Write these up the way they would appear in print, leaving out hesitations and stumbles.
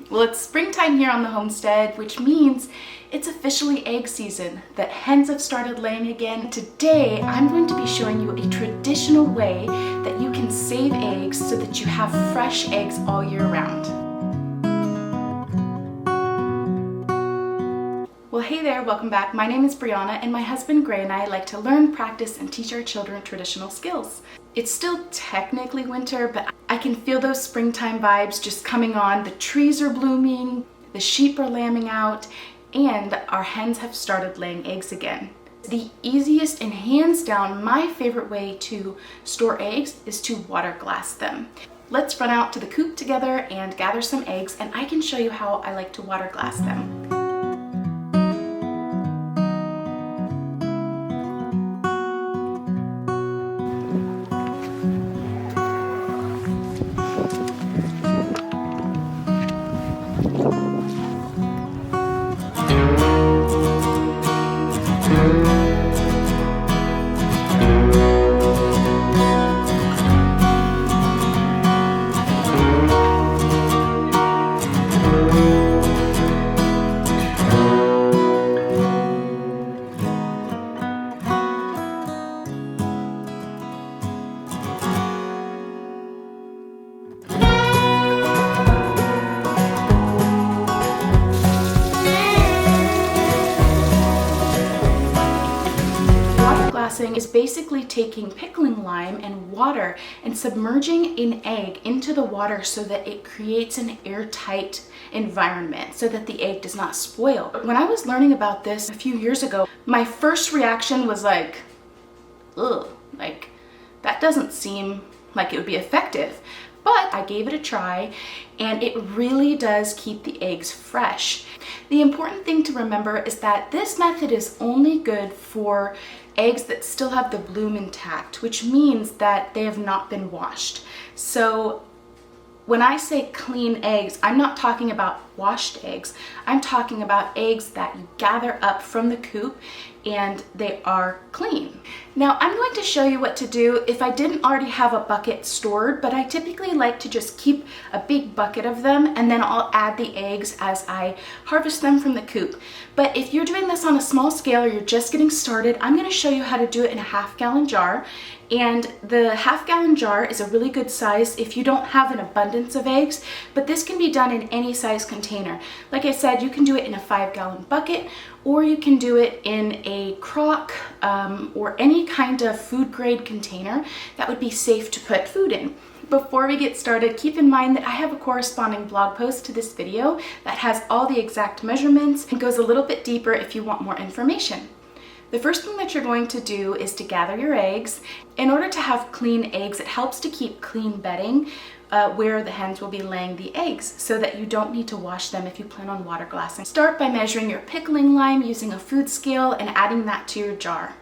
Well, it's springtime here on the homestead, which means it's officially egg season, that hens have started laying again. Today, I'm going to be showing you a traditional way that you can save eggs so that you have fresh eggs all year round. Well, hey there, welcome back. My name is Brianna, and my husband Gray and I like to learn, practice, and teach our children traditional skills. It's still technically winter, but I can feel those springtime vibes just coming on. The trees are blooming, the sheep are lambing out, and our hens have started laying eggs again. The easiest and hands down my favorite way to store eggs is to water glass them. Let's run out to the coop together and gather some eggs, and I can show you how I like to water glass them. Is basically taking pickling lime and water and submerging an egg into the water so that it creates an airtight environment so that the egg does not spoil. When I was learning about this a few years ago, my first reaction was like, ugh, like that doesn't seem like it would be effective. But I gave it a try, and it really does keep the eggs fresh. The important thing to remember is that this method is only good for eggs that still have the bloom intact, which means that they have not been washed. So when I say clean eggs, I'm not talking about washed eggs. I'm talking about eggs that you gather up from the coop and they are clean. Now I'm going to show you what to do if I didn't already have a bucket stored, but I typically like to just keep a big bucket of them and then I'll add the eggs as I harvest them from the coop. But if you're doing this on a small scale or you're just getting started, I'm going to show you how to do it in a half-gallon jar. And the half-gallon jar is a really good size if you don't have an abundance of eggs, but this can be done in any size container. Like I said, you can do it in a 5-gallon bucket, or you can do it in a crock or any kind of food grade container that would be safe to put food in. Before we get started, keep in mind that I have a corresponding blog post to this video that has all the exact measurements and goes a little bit deeper if you want more information. The first thing that you're going to do is to gather your eggs. In order to have clean eggs, it helps to keep clean bedding where the hens will be laying the eggs so that you don't need to wash them if you plan on water glassing. Start by measuring your pickling lime using a food scale and adding that to your jar.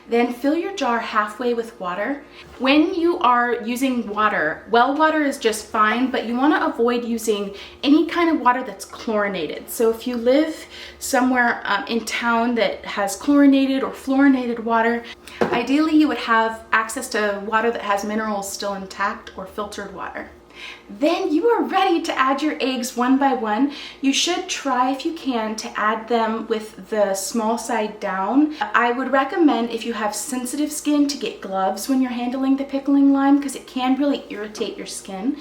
Then fill your jar halfway with water. When you are using water, well water is just fine, but you want to avoid using any kind of water that's chlorinated. So if you live somewhere in town that has chlorinated or fluorinated water, ideally you would have access to water that has minerals still intact or filtered water. Then you are ready to add your eggs one by one. You should try, if you can, to add them with the small side down. I would recommend, if you have sensitive skin, to get gloves when you're handling the pickling lime because it can really irritate your skin.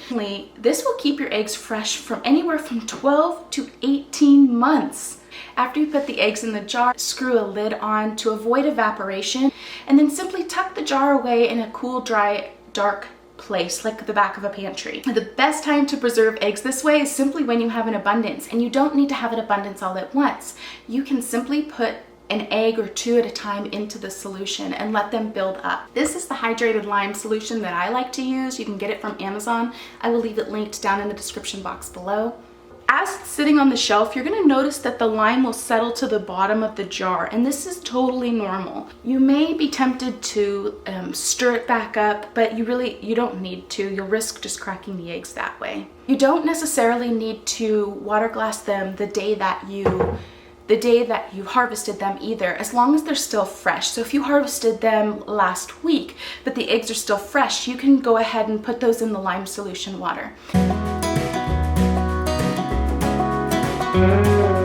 This will keep your eggs fresh from anywhere from 12 to 18 months. After you put the eggs in the jar, screw a lid on to avoid evaporation, and then simply tuck the jar away in a cool, dry, dark place like the back of a pantry. The best time to preserve eggs this way is simply when you have an abundance, and you don't need to have an abundance all at once. You can simply put an egg or two at a time into the solution and let them build up. This is the hydrated lime solution that I like to use. You can get it from Amazon. I will leave it linked down in the description box below. As it's sitting on the shelf, you're going to notice that the lime will settle to the bottom of the jar, and this is totally normal. You may be tempted to stir it back up, but you don't need to. You'll risk just cracking the eggs that way. You don't necessarily need to water glass them the day that you harvested them either, as long as they're still fresh. So if you harvested them last week, but the eggs are still fresh, you can go ahead and put those in the lime solution water. it.